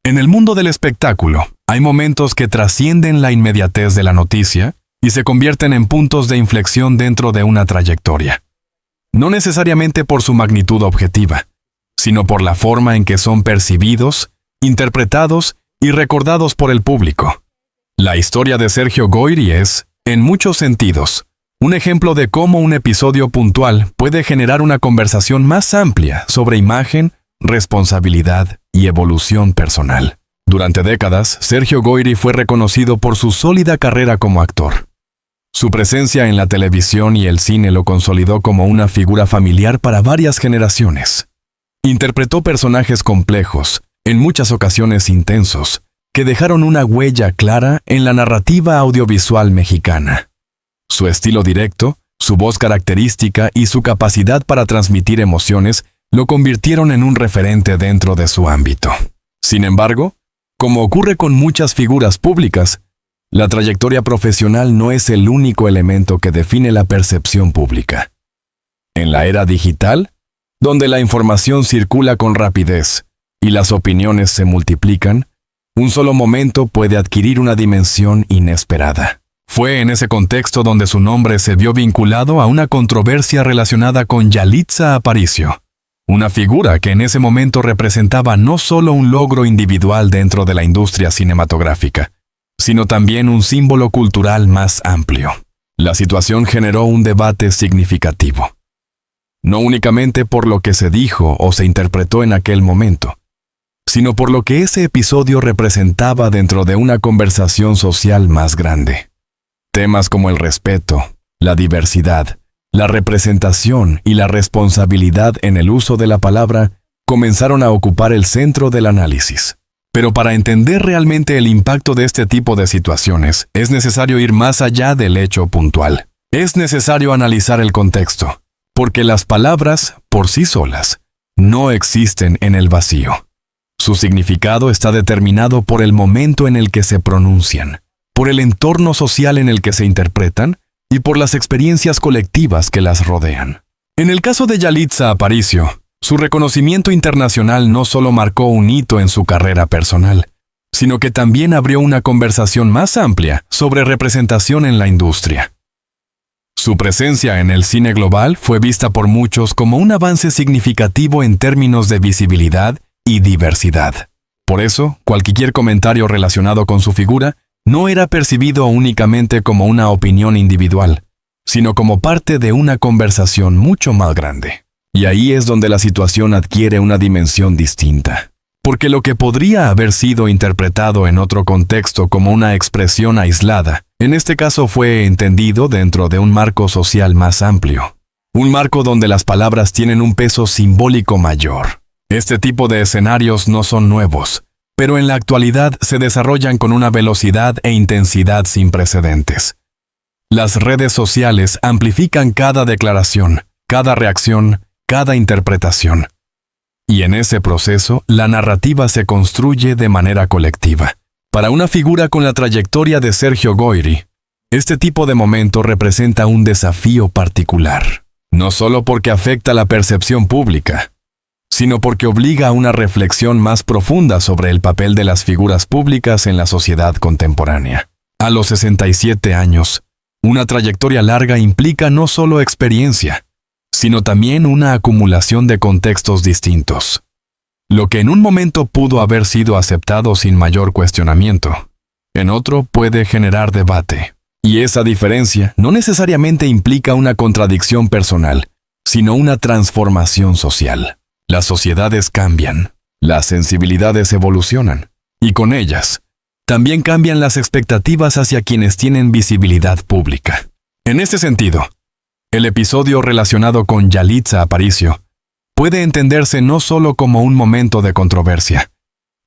En el mundo del espectáculo, hay momentos que trascienden la inmediatez de la noticia y se convierten en puntos de inflexión dentro de una trayectoria. No necesariamente por su magnitud objetiva, sino por la forma en que son percibidos, interpretados y recordados por el público. La historia de Sergio Goyri es, en muchos sentidos, un ejemplo de cómo un episodio puntual puede generar una conversación más amplia sobre imagen, responsabilidad y evolución personal. Durante décadas, Sergio Goyri fue reconocido por su sólida carrera como actor. Su presencia en la televisión y el cine lo consolidó como una figura familiar para varias generaciones. Interpretó personajes complejos, en muchas ocasiones intensos, que dejaron una huella clara en la narrativa audiovisual mexicana. Su estilo directo, su voz característica y su capacidad para transmitir emociones lo convirtieron en un referente dentro de su ámbito. Sin embargo, como ocurre con muchas figuras públicas, la trayectoria profesional no es el único elemento que define la percepción pública. En la era digital, donde la información circula con rapidez y las opiniones se multiplican, un solo momento puede adquirir una dimensión inesperada. Fue en ese contexto donde su nombre se vio vinculado a una controversia relacionada con Yalitza Aparicio, una figura que en ese momento representaba no solo un logro individual dentro de la industria cinematográfica, sino también un símbolo cultural más amplio. La situación generó un debate significativo. No únicamente por lo que se dijo o se interpretó en aquel momento, sino por lo que ese episodio representaba dentro de una conversación social más grande. Temas como el respeto, la diversidad, la representación y la responsabilidad en el uso de la palabra comenzaron a ocupar el centro del análisis. Pero para entender realmente el impacto de este tipo de situaciones, es necesario ir más allá del hecho puntual. Es necesario analizar el contexto, porque las palabras, por sí solas, no existen en el vacío. Su significado está determinado por el momento en el que se pronuncian, por el entorno social en el que se interpretan y por las experiencias colectivas que las rodean. En el caso de Yalitza Aparicio, su reconocimiento internacional no solo marcó un hito en su carrera personal, sino que también abrió una conversación más amplia sobre representación en la industria. Su presencia en el cine global fue vista por muchos como un avance significativo en términos de visibilidad y diversidad. Por eso, cualquier comentario relacionado con su figura no era percibido únicamente como una opinión individual, sino como parte de una conversación mucho más grande. Y ahí es donde la situación adquiere una dimensión distinta. Porque lo que podría haber sido interpretado en otro contexto como una expresión aislada, en este caso fue entendido dentro de un marco social más amplio. Un marco donde las palabras tienen un peso simbólico mayor. Este tipo de escenarios no son nuevos, pero en la actualidad se desarrollan con una velocidad e intensidad sin precedentes. Las redes sociales amplifican cada declaración, cada reacción, cada interpretación. Y en ese proceso, la narrativa se construye de manera colectiva. Para una figura con la trayectoria de Sergio Goyri, este tipo de momento representa un desafío particular, no solo porque afecta la percepción pública, sino porque obliga a una reflexión más profunda sobre el papel de las figuras públicas en la sociedad contemporánea. A los 67 años, una trayectoria larga implica no solo experiencia, sino también una acumulación de contextos distintos. Lo que en un momento pudo haber sido aceptado sin mayor cuestionamiento, en otro puede generar debate. Y esa diferencia no necesariamente implica una contradicción personal, sino una transformación social. Las sociedades cambian, las sensibilidades evolucionan, y con ellas, también cambian las expectativas hacia quienes tienen visibilidad pública. En este sentido, el episodio relacionado con Yalitza Aparicio puede entenderse no solo como un momento de controversia,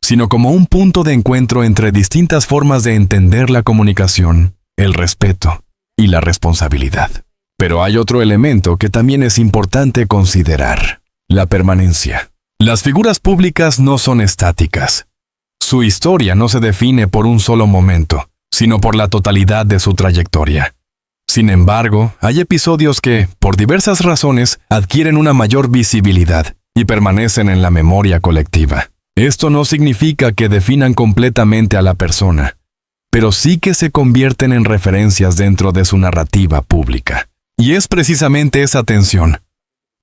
sino como un punto de encuentro entre distintas formas de entender la comunicación, el respeto y la responsabilidad. Pero hay otro elemento que también es importante considerar: la permanencia. Las figuras públicas no son estáticas. Su historia no se define por un solo momento, sino por la totalidad de su trayectoria. Sin embargo, hay episodios que, por diversas razones, adquieren una mayor visibilidad y permanecen en la memoria colectiva. Esto no significa que definan completamente a la persona, pero sí que se convierten en referencias dentro de su narrativa pública. Y es precisamente esa tensión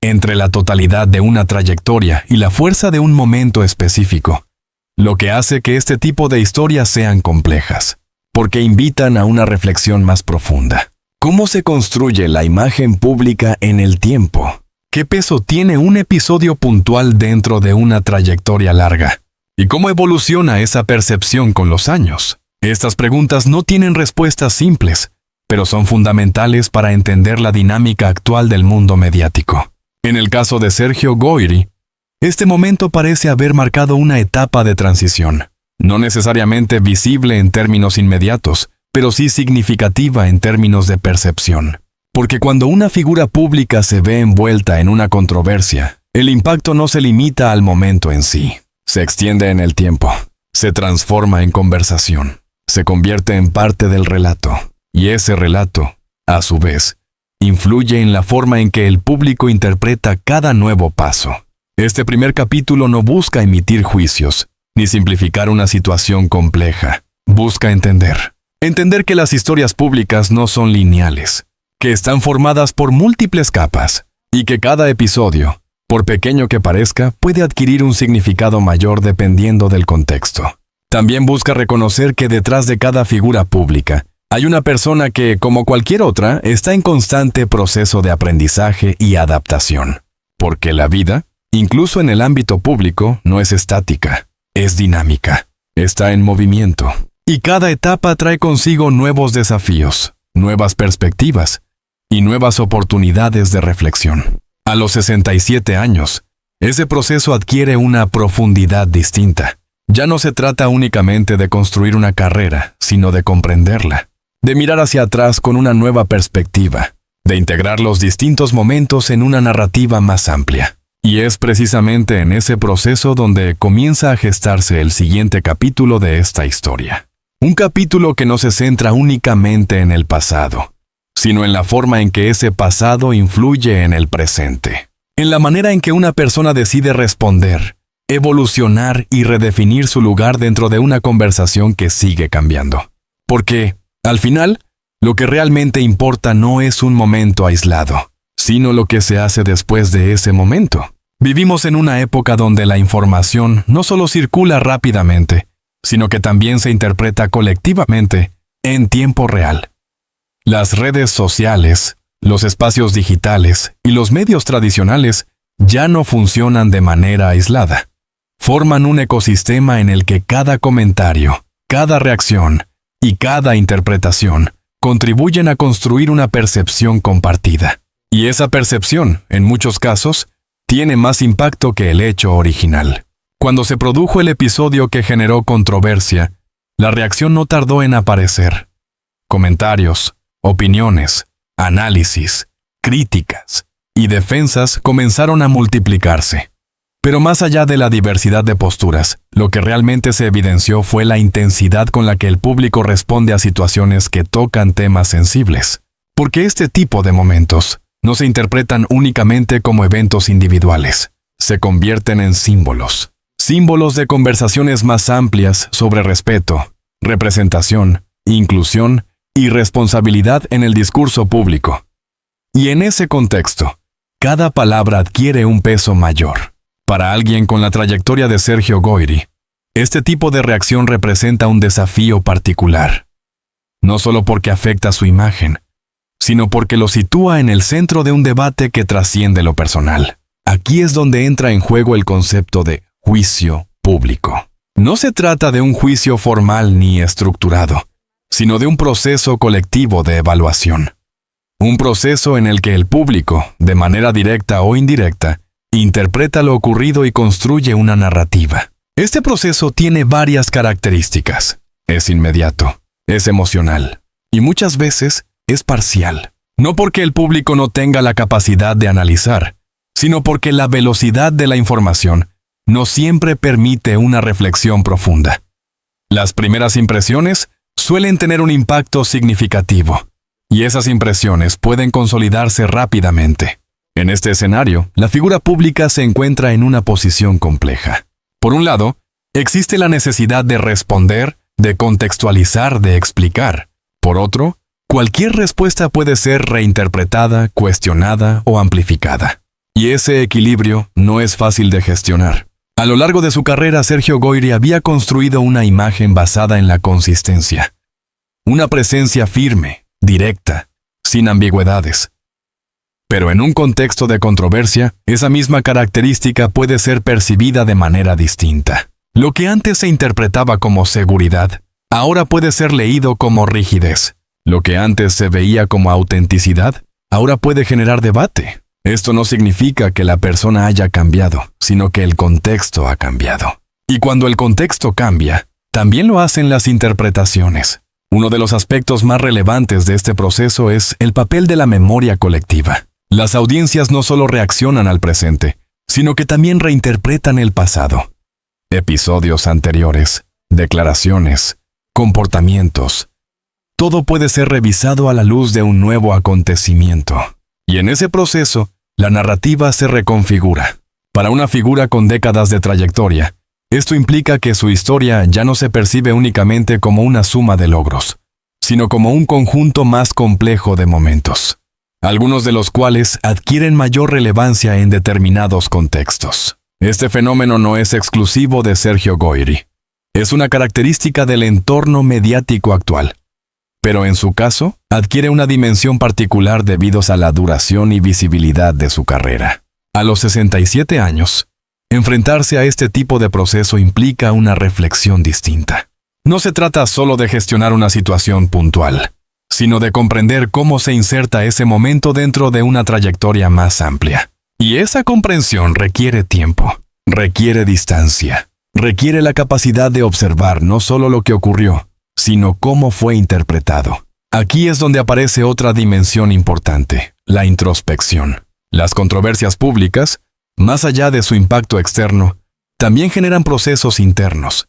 entre la totalidad de una trayectoria y la fuerza de un momento específico lo que hace que este tipo de historias sean complejas, porque invitan a una reflexión más profunda. ¿Cómo se construye la imagen pública en el tiempo? ¿Qué peso tiene un episodio puntual dentro de una trayectoria larga? ¿Y cómo evoluciona esa percepción con los años? Estas preguntas no tienen respuestas simples, pero son fundamentales para entender la dinámica actual del mundo mediático. En el caso de Sergio Goyri, este momento parece haber marcado una etapa de transición, no necesariamente visible en términos inmediatos, pero sí significativa en términos de percepción. Porque cuando una figura pública se ve envuelta en una controversia, el impacto no se limita al momento en sí, se extiende en el tiempo, se transforma en conversación, se convierte en parte del relato, y ese relato, a su vez, influye en la forma en que el público interpreta cada nuevo paso. Este primer capítulo no busca emitir juicios, ni simplificar una situación compleja. Busca entender que las historias públicas no son lineales, que están formadas por múltiples capas, y que cada episodio, por pequeño que parezca, puede adquirir un significado mayor dependiendo del contexto. También busca reconocer que detrás de cada figura pública hay una persona que, como cualquier otra, está en constante proceso de aprendizaje y adaptación. Porque la vida, incluso en el ámbito público, no es estática, es dinámica, está en movimiento. Y cada etapa trae consigo nuevos desafíos, nuevas perspectivas y nuevas oportunidades de reflexión. A los 67 años, ese proceso adquiere una profundidad distinta. Ya no se trata únicamente de construir una carrera, sino de comprenderla, de mirar hacia atrás con una nueva perspectiva, de integrar los distintos momentos en una narrativa más amplia. Y es precisamente en ese proceso donde comienza a gestarse el siguiente capítulo de esta historia. Un capítulo que no se centra únicamente en el pasado, sino en la forma en que ese pasado influye en el presente. En la manera en que una persona decide responder, evolucionar y redefinir su lugar dentro de una conversación que sigue cambiando. Porque, al final, lo que realmente importa no es un momento aislado, sino lo que se hace después de ese momento. Vivimos en una época donde la información no solo circula rápidamente, sino que también se interpreta colectivamente en tiempo real. Las redes sociales, los espacios digitales y los medios tradicionales ya no funcionan de manera aislada. Forman un ecosistema en el que cada comentario, cada reacción y cada interpretación contribuyen a construir una percepción compartida. Y esa percepción, en muchos casos, tiene más impacto que el hecho original. Cuando se produjo el episodio que generó controversia, la reacción no tardó en aparecer. Comentarios, opiniones, análisis, críticas y defensas comenzaron a multiplicarse. Pero más allá de la diversidad de posturas, lo que realmente se evidenció fue la intensidad con la que el público responde a situaciones que tocan temas sensibles. Porque este tipo de momentos no se interpretan únicamente como eventos individuales, se convierten en símbolos. Símbolos de conversaciones más amplias sobre respeto, representación, inclusión y responsabilidad en el discurso público. Y en ese contexto, cada palabra adquiere un peso mayor. Para alguien con la trayectoria de Sergio Goyri, este tipo de reacción representa un desafío particular. No solo porque afecta su imagen, sino porque lo sitúa en el centro de un debate que trasciende lo personal. Aquí es donde entra en juego el concepto de juicio público. No se trata de un juicio formal ni estructurado, sino de un proceso colectivo de evaluación. Un proceso en el que el público, de manera directa o indirecta, interpreta lo ocurrido y construye una narrativa. Este proceso tiene varias características. Es inmediato, es emocional y muchas veces es parcial. No porque el público no tenga la capacidad de analizar, sino porque la velocidad de la información no siempre permite una reflexión profunda. Las primeras impresiones suelen tener un impacto significativo, y esas impresiones pueden consolidarse rápidamente. En este escenario, la figura pública se encuentra en una posición compleja. Por un lado, existe la necesidad de responder, de contextualizar, de explicar. Por otro, cualquier respuesta puede ser reinterpretada, cuestionada o amplificada. Y ese equilibrio no es fácil de gestionar. A lo largo de su carrera, Sergio Goyri había construido una imagen basada en la consistencia. Una presencia firme, directa, sin ambigüedades. Pero en un contexto de controversia, esa misma característica puede ser percibida de manera distinta. Lo que antes se interpretaba como seguridad, ahora puede ser leído como rigidez. Lo que antes se veía como autenticidad, ahora puede generar debate. Esto no significa que la persona haya cambiado, sino que el contexto ha cambiado. Y cuando el contexto cambia, también lo hacen las interpretaciones. Uno de los aspectos más relevantes de este proceso es el papel de la memoria colectiva. Las audiencias no solo reaccionan al presente, sino que también reinterpretan el pasado. Episodios anteriores, declaraciones, comportamientos. Todo puede ser revisado a la luz de un nuevo acontecimiento. Y en ese proceso, la narrativa se reconfigura. Para una figura con décadas de trayectoria, esto implica que su historia ya no se percibe únicamente como una suma de logros, sino como un conjunto más complejo de momentos, algunos de los cuales adquieren mayor relevancia en determinados contextos. Este fenómeno no es exclusivo de Sergio Goyri. Es una característica del entorno mediático actual. Pero en su caso, adquiere una dimensión particular debido a la duración y visibilidad de su carrera. A los 67 años, enfrentarse a este tipo de proceso implica una reflexión distinta. No se trata solo de gestionar una situación puntual, sino de comprender cómo se inserta ese momento dentro de una trayectoria más amplia. Y esa comprensión requiere tiempo, requiere distancia, requiere la capacidad de observar no solo lo que ocurrió, sino cómo fue interpretado. Aquí es donde aparece otra dimensión importante, la introspección. Las controversias públicas, más allá de su impacto externo, también generan procesos internos.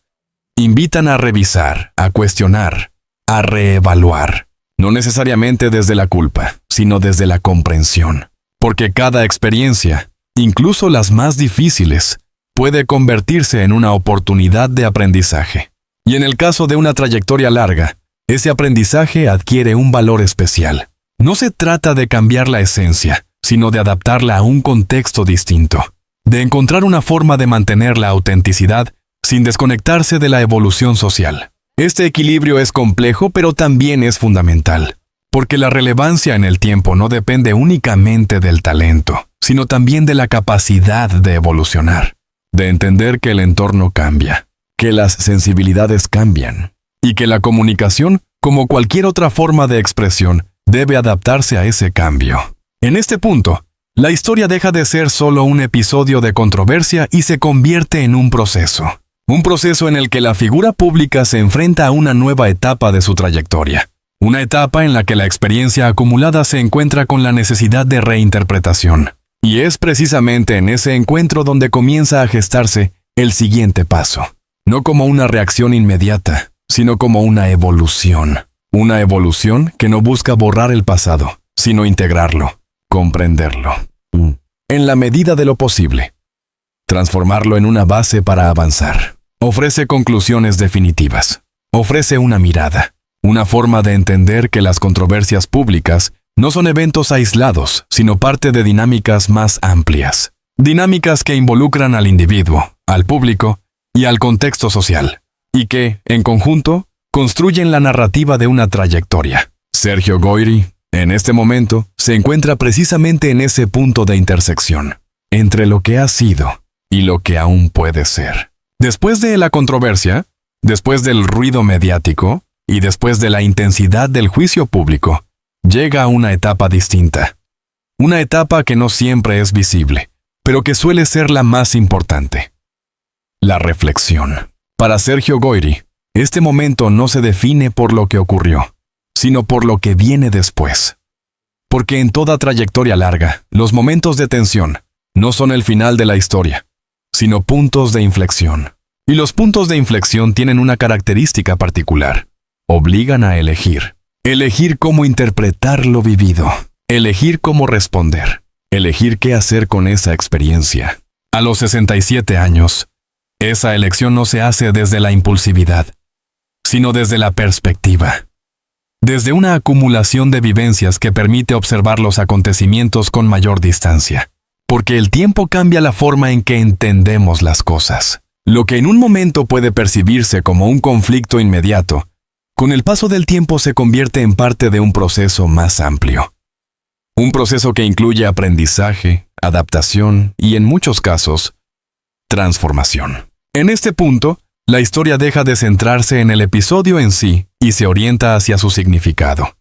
Invitan a revisar, a cuestionar, a reevaluar. No necesariamente desde la culpa, sino desde la comprensión. Porque cada experiencia, incluso las más difíciles, puede convertirse en una oportunidad de aprendizaje. Y en el caso de una trayectoria larga, ese aprendizaje adquiere un valor especial. No se trata de cambiar la esencia, sino de adaptarla a un contexto distinto, de encontrar una forma de mantener la autenticidad sin desconectarse de la evolución social. Este equilibrio es complejo, pero también es fundamental, porque la relevancia en el tiempo no depende únicamente del talento, sino también de la capacidad de evolucionar, de entender que el entorno cambia, que las sensibilidades cambian, y que la comunicación, como cualquier otra forma de expresión, debe adaptarse a ese cambio. En este punto, la historia deja de ser solo un episodio de controversia y se convierte en un proceso en el que la figura pública se enfrenta a una nueva etapa de su trayectoria, una etapa en la que la experiencia acumulada se encuentra con la necesidad de reinterpretación. Y es precisamente en ese encuentro donde comienza a gestarse el siguiente paso. No como una reacción inmediata, sino como una evolución. Una evolución que no busca borrar el pasado, sino integrarlo, comprenderlo. En la medida de lo posible. Transformarlo en una base para avanzar. Ofrece conclusiones definitivas. Ofrece una mirada, una forma de entender que las controversias públicas no son eventos aislados, sino parte de dinámicas más amplias. Dinámicas que involucran al individuo, al público y al contexto social, y que, en conjunto, construyen la narrativa de una trayectoria. Sergio Goyri, en este momento, se encuentra precisamente en ese punto de intersección, entre lo que ha sido y lo que aún puede ser. Después de la controversia, después del ruido mediático y después de la intensidad del juicio público, llega una etapa distinta. Una etapa que no siempre es visible, pero que suele ser la más importante. La reflexión. Para Sergio Goyri, este momento no se define por lo que ocurrió, sino por lo que viene después. Porque en toda trayectoria larga, los momentos de tensión no son el final de la historia, sino puntos de inflexión. Y los puntos de inflexión tienen una característica particular. Obligan a elegir. Elegir cómo interpretar lo vivido. Elegir cómo responder. Elegir qué hacer con esa experiencia. A los 67 años, Esa elección no se hace desde la impulsividad, sino desde la perspectiva. Desde una acumulación de vivencias que permite observar los acontecimientos con mayor distancia. Porque el tiempo cambia la forma en que entendemos las cosas. Lo que en un momento puede percibirse como un conflicto inmediato, con el paso del tiempo se convierte en parte de un proceso más amplio. Un proceso que incluye aprendizaje, adaptación y, en muchos casos, transformación. En este punto, la historia deja de centrarse en el episodio en sí y se orienta hacia su significado.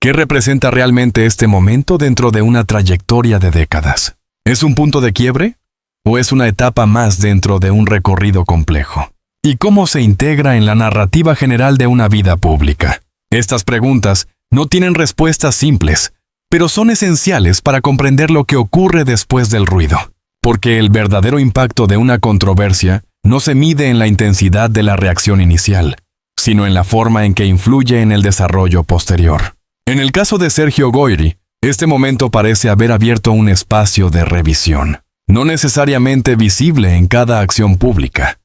¿Qué representa realmente este momento dentro de una trayectoria de décadas? ¿Es un punto de quiebre? ¿O es una etapa más dentro de un recorrido complejo? ¿Y cómo se integra en la narrativa general de una vida pública? Estas preguntas no tienen respuestas simples, pero son esenciales para comprender lo que ocurre después del ruido. Porque el verdadero impacto de una controversia no se mide en la intensidad de la reacción inicial, sino en la forma en que influye en el desarrollo posterior. En el caso de Sergio Goyri, este momento parece haber abierto un espacio de revisión, no necesariamente visible en cada acción pública,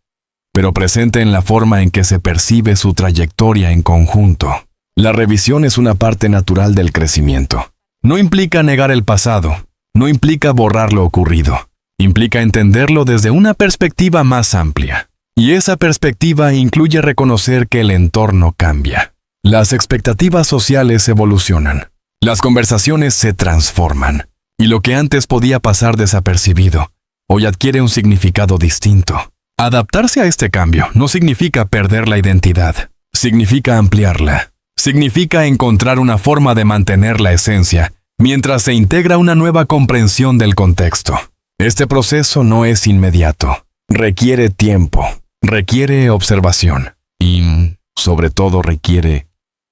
pero presente en la forma en que se percibe su trayectoria en conjunto. La revisión es una parte natural del crecimiento. No implica negar el pasado, no implica borrar lo ocurrido. Implica entenderlo desde una perspectiva más amplia. Y esa perspectiva incluye reconocer que el entorno cambia. Las expectativas sociales evolucionan. Las conversaciones se transforman. Y lo que antes podía pasar desapercibido, hoy adquiere un significado distinto. Adaptarse a este cambio no significa perder la identidad. Significa ampliarla. Significa encontrar una forma de mantener la esencia, mientras se integra una nueva comprensión del contexto. Este proceso no es inmediato. Requiere tiempo, requiere observación y, sobre todo, requiere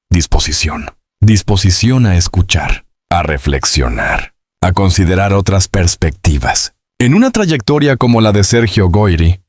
disposición. Disposición a escuchar, a reflexionar, a considerar otras perspectivas. En una trayectoria como la de Sergio Goyri,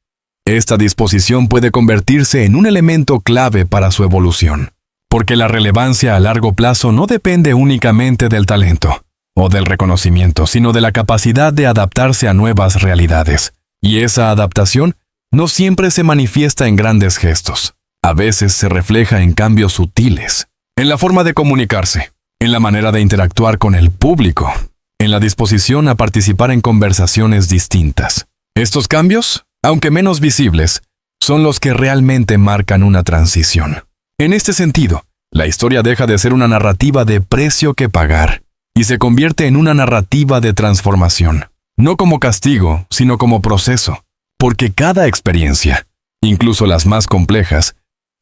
esta disposición puede convertirse en un elemento clave para su evolución, porque la relevancia a largo plazo no depende únicamente del talento o del reconocimiento, sino de la capacidad de adaptarse a nuevas realidades. Y esa adaptación no siempre se manifiesta en grandes gestos. A veces se refleja en cambios sutiles, en la forma de comunicarse, en la manera de interactuar con el público, en la disposición a participar en conversaciones distintas. Estos cambios, aunque menos visibles, son los que realmente marcan una transición. En este sentido, la historia deja de ser una narrativa de precio que pagar y se convierte en una narrativa de transformación, no como castigo, sino como proceso, porque cada experiencia, incluso las más complejas,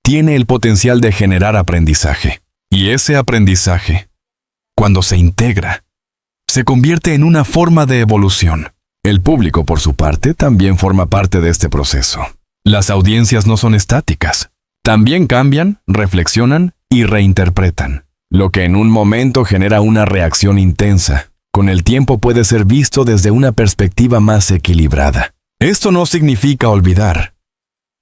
tiene el potencial de generar aprendizaje. Y ese aprendizaje, cuando se integra, se convierte en una forma de evolución. El público, por su parte, también forma parte de este proceso. Las audiencias no son estáticas. También cambian, reflexionan y reinterpretan. Lo que en un momento genera una reacción intensa, con el tiempo puede ser visto desde una perspectiva más equilibrada. Esto no significa olvidar,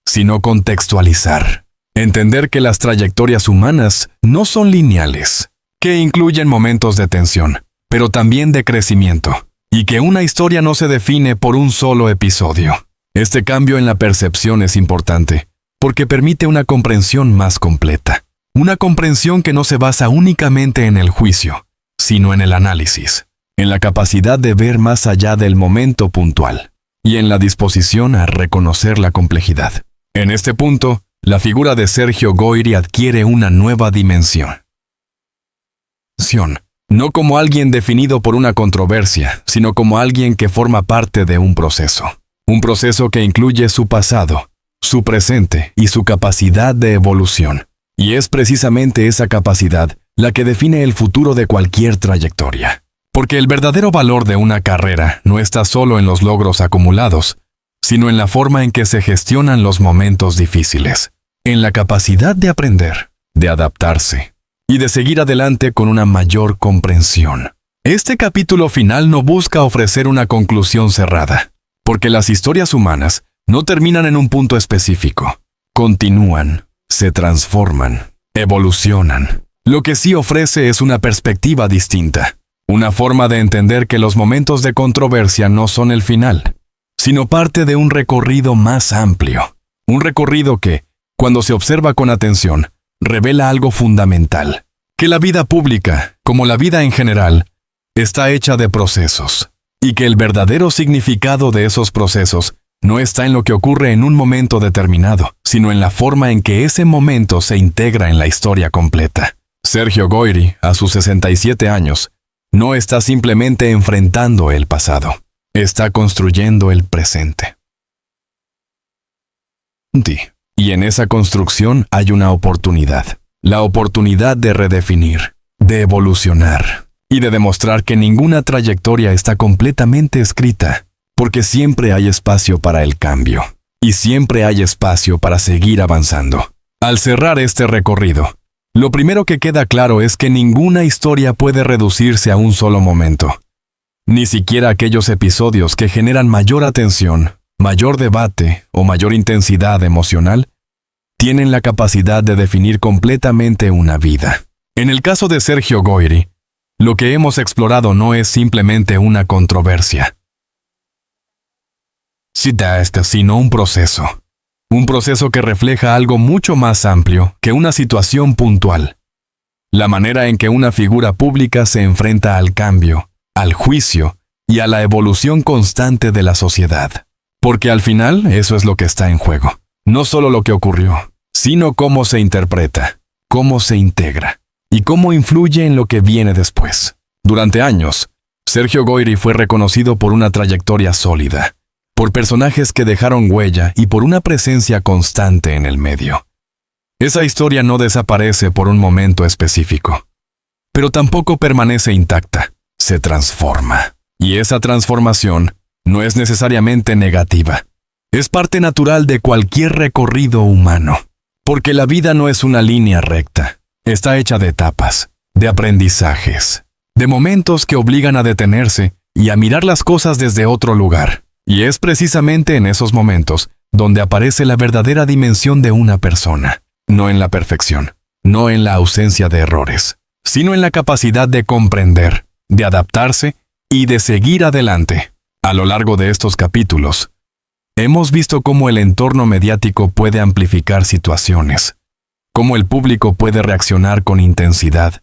sino contextualizar. Entender que las trayectorias humanas no son lineales, que incluyen momentos de tensión, pero también de crecimiento, y que una historia no se define por un solo episodio. Este cambio en la percepción es importante, porque permite una comprensión más completa. Una comprensión que no se basa únicamente en el juicio, sino en el análisis, en la capacidad de ver más allá del momento puntual, y en la disposición a reconocer la complejidad. En este punto, la figura de Sergio Goyri adquiere una nueva dimensión. No como alguien definido por una controversia, sino como alguien que forma parte de un proceso. Un proceso que incluye su pasado, su presente y su capacidad de evolución. Y es precisamente esa capacidad la que define el futuro de cualquier trayectoria. Porque el verdadero valor de una carrera no está solo en los logros acumulados, sino en la forma en que se gestionan los momentos difíciles, en la capacidad de aprender, de adaptarse y de seguir adelante con una mayor comprensión. Este capítulo final no busca ofrecer una conclusión cerrada, porque las historias humanas no terminan en un punto específico, continúan, se transforman, evolucionan. Lo que sí ofrece es una perspectiva distinta, una forma de entender que los momentos de controversia no son el final, sino parte de un recorrido más amplio. Un recorrido que, cuando se observa con atención, revela algo fundamental: que la vida pública, como la vida en general, está hecha de procesos, y que el verdadero significado de esos procesos no está en lo que ocurre en un momento determinado, sino en la forma en que ese momento se integra en la historia completa. Sergio Goyri, a sus 67 años, no está simplemente enfrentando el pasado, está construyendo el presente. Y en esa construcción hay una oportunidad, la oportunidad de redefinir, de evolucionar y de demostrar que ninguna trayectoria está completamente escrita, porque siempre hay espacio para el cambio, y siempre hay espacio para seguir avanzando. Al cerrar este recorrido, lo primero que queda claro es que ninguna historia puede reducirse a un solo momento. Ni siquiera aquellos episodios que generan mayor atención, mayor debate o mayor intensidad emocional tienen la capacidad de definir completamente una vida. En el caso de Sergio Goyri, lo que hemos explorado no es simplemente una controversia, sino un proceso que refleja algo mucho más amplio que una situación puntual. La manera en que una figura pública se enfrenta al cambio, al juicio y a la evolución constante de la sociedad. Porque al final eso es lo que está en juego. No solo lo que ocurrió, sino cómo se interpreta, cómo se integra y cómo influye en lo que viene después. Durante años, Sergio Goyri fue reconocido por una trayectoria sólida, por personajes que dejaron huella y por una presencia constante en el medio. Esa historia no desaparece por un momento específico, pero tampoco permanece intacta, se transforma. Y esa transformación no es necesariamente negativa. Es parte natural de cualquier recorrido humano, porque la vida no es una línea recta, está hecha de etapas, de aprendizajes, de momentos que obligan a detenerse y a mirar las cosas desde otro lugar. Y es precisamente en esos momentos donde aparece la verdadera dimensión de una persona, no en la perfección, no en la ausencia de errores, sino en la capacidad de comprender, de adaptarse y de seguir adelante. A lo largo de estos capítulos, hemos visto cómo el entorno mediático puede amplificar situaciones, cómo el público puede reaccionar con intensidad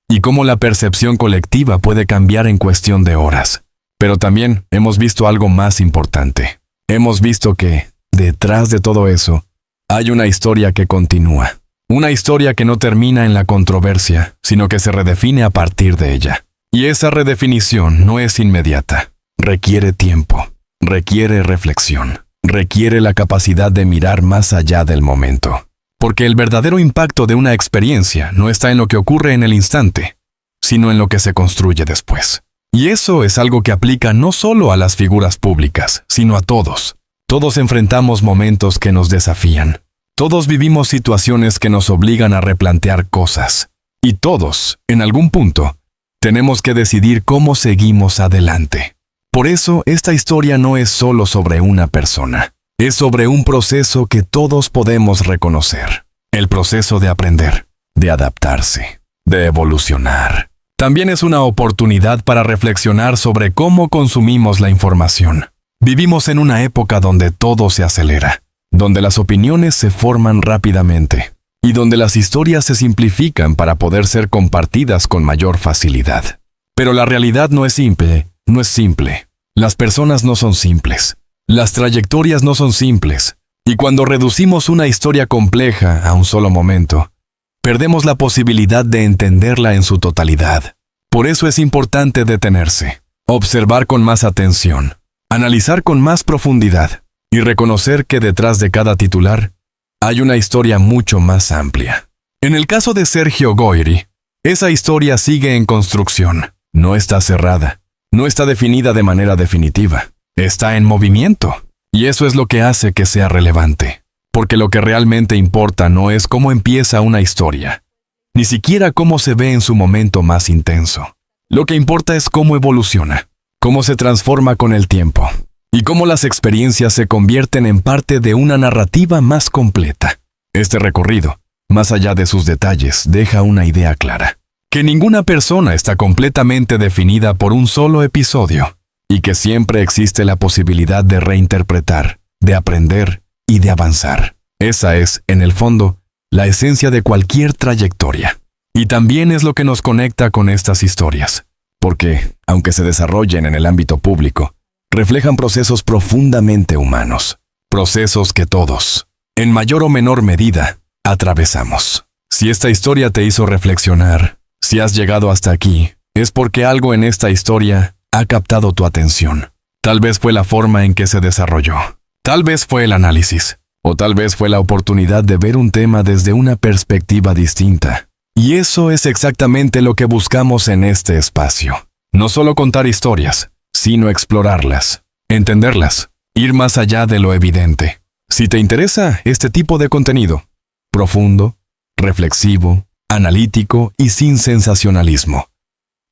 y cómo la percepción colectiva puede cambiar en cuestión de horas. Pero también hemos visto algo más importante. Hemos visto que, detrás de todo eso, hay una historia que continúa. Una historia que no termina en la controversia, sino que se redefine a partir de ella. Y esa redefinición no es inmediata. Requiere tiempo, requiere reflexión, requiere la capacidad de mirar más allá del momento. Porque el verdadero impacto de una experiencia no está en lo que ocurre en el instante, sino en lo que se construye después. Y eso es algo que aplica no solo a las figuras públicas, sino a todos. Todos enfrentamos momentos que nos desafían. Todos vivimos situaciones que nos obligan a replantear cosas. Y todos, en algún punto, tenemos que decidir cómo seguimos adelante. Por eso, esta historia no es solo sobre una persona. Es sobre un proceso que todos podemos reconocer. El proceso de aprender, de adaptarse, de evolucionar. También es una oportunidad para reflexionar sobre cómo consumimos la información. Vivimos en una época donde todo se acelera, donde las opiniones se forman rápidamente y donde las historias se simplifican para poder ser compartidas con mayor facilidad. Pero la realidad no es simple. Las personas no son simples. Las trayectorias no son simples. Y cuando reducimos una historia compleja a un solo momento, perdemos la posibilidad de entenderla en su totalidad. Por eso es importante detenerse, observar con más atención, analizar con más profundidad y reconocer que detrás de cada titular hay una historia mucho más amplia. En el caso de Sergio Goyri, esa historia sigue en construcción, no está cerrada, no está definida de manera definitiva, está en movimiento. Y eso es lo que hace que sea relevante. Porque lo que realmente importa no es cómo empieza una historia, ni siquiera cómo se ve en su momento más intenso. Lo que importa es cómo evoluciona, cómo se transforma con el tiempo, y cómo las experiencias se convierten en parte de una narrativa más completa. Este recorrido, más allá de sus detalles, deja una idea clara: que ninguna persona está completamente definida por un solo episodio. y que siempre existe la posibilidad de reinterpretar, de aprender y de avanzar. Esa es, en el fondo, la esencia de cualquier trayectoria. Y también es lo que nos conecta con estas historias, porque, aunque se desarrollen en el ámbito público, reflejan procesos profundamente humanos, procesos que todos, en mayor o menor medida, atravesamos. Si esta historia te hizo reflexionar, si has llegado hasta aquí, es porque algo en esta historia ha captado tu atención. Tal vez fue la forma en que se desarrolló, tal vez fue el análisis, o tal vez fue la oportunidad de ver un tema desde una perspectiva distinta. Y eso es exactamente lo que buscamos en este espacio. No solo contar historias, sino explorarlas, entenderlas, ir más allá de lo evidente. Si te interesa este tipo de contenido, profundo, reflexivo, analítico y sin sensacionalismo,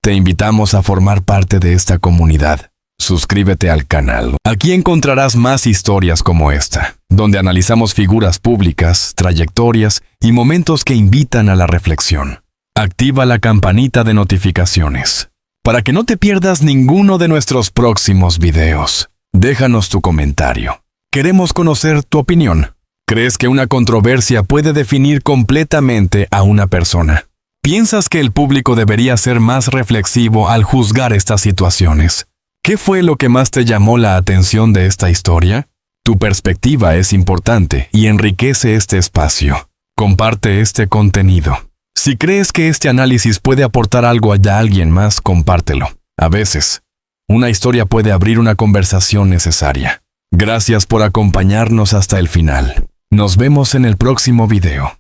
te invitamos a formar parte de esta comunidad. Suscríbete al canal. Aquí encontrarás más historias como esta, donde analizamos figuras públicas, trayectorias y momentos que invitan a la reflexión. Activa la campanita de notificaciones para que no te pierdas ninguno de nuestros próximos videos. Déjanos tu comentario. Queremos conocer tu opinión. ¿Crees que una controversia puede definir completamente a una persona? ¿Piensas que el público debería ser más reflexivo al juzgar estas situaciones? ¿Qué fue lo que más te llamó la atención de esta historia? Tu perspectiva es importante y enriquece este espacio. Comparte este contenido. Si crees que este análisis puede aportar algo a alguien más, compártelo. A veces, una historia puede abrir una conversación necesaria. Gracias por acompañarnos hasta el final. Nos vemos en el próximo video.